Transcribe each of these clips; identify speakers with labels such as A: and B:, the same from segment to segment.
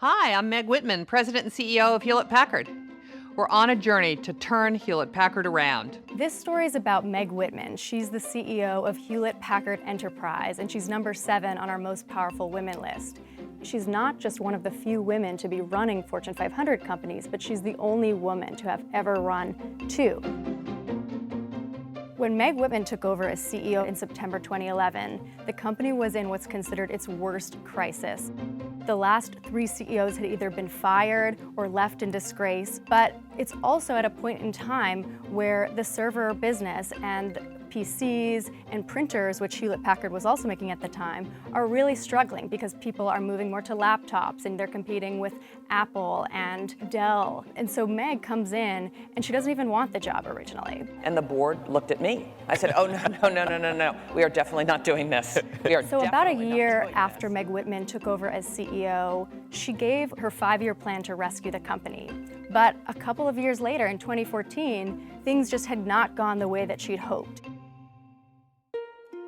A: Hi, I'm Meg Whitman, President and CEO of Hewlett-Packard. We're on a journey to turn Hewlett-Packard around.
B: This story is about Meg Whitman. She's the CEO of Hewlett-Packard Enterprise, and she's number 7 on our most powerful women list. She's not just one of the few women to be running Fortune 500 companies, but she's the only woman to have ever run 2. When Meg Whitman took over as CEO in September 2011, the company was in what's considered its worst crisis. The last 3 CEOs had either been fired or left in disgrace, but it's also at a point in time where the server business and PCs and printers, which Hewlett-Packard was also making at the time, are really struggling because people are moving more to laptops and they're competing with Apple and Dell. And so Meg comes in and she doesn't even want the job originally.
C: And the board looked at me. I said, oh, no. We are definitely not doing this.
B: So about a year after Meg Whitman took over as CEO, she gave her 5-year plan to rescue the company. But a couple of years later, in 2014, things just had not gone the way that she'd hoped.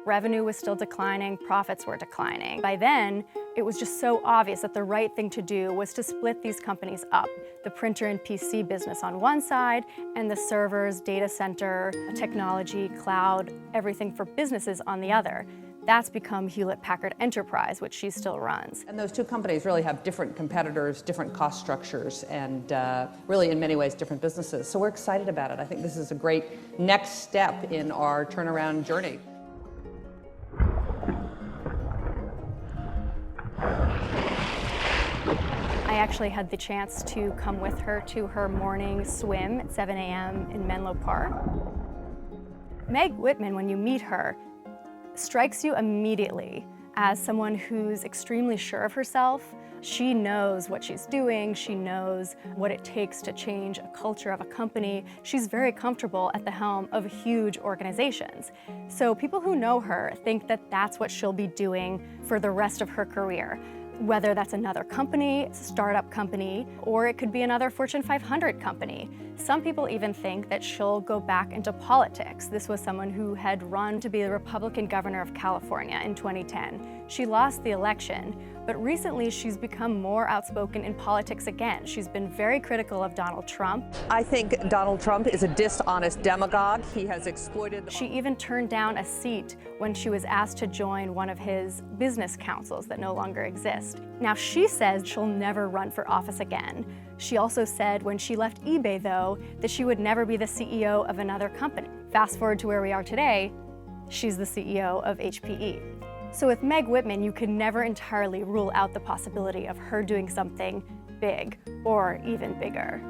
B: Revenue was still declining, profits were declining. By then, it was just so obvious that the right thing to do was to split these companies up. The printer and PC business on one side, and the servers, data center, technology, cloud, everything for businesses on the other. That's become Hewlett-Packard Enterprise, which she still runs.
C: And those 2 companies really have different competitors, different cost structures, and really in many ways different businesses. So we're excited about it. I think this is a great next step in our turnaround journey.
B: I actually had the chance to come with her to her morning swim at 7 a.m. in Menlo Park. Meg Whitman, when you meet her, strikes you immediately as someone who's extremely sure of herself. She knows what she's doing. She knows what it takes to change a culture of a company. She's very comfortable at the helm of huge organizations. So people who know her think that that's what she'll be doing for the rest of her career. Whether that's another company, startup company, or it could be another Fortune 500 company. Some people even think that she'll go back into politics. This was someone who had run to be the Republican governor of California in 2010. She lost the election, but recently she's become more outspoken in politics again. She's been very critical of Donald Trump.
C: I think Donald Trump is a dishonest demagogue. He has exploited...
B: She even turned down a seat when she was asked to join one of his business councils that no longer exist. Now, she says she'll never run for office again. She also said when she left eBay, though, that she would never be the CEO of another company. Fast forward to where we are today, she's the CEO of HPE. So with Meg Whitman, you can never entirely rule out the possibility of her doing something big or even bigger.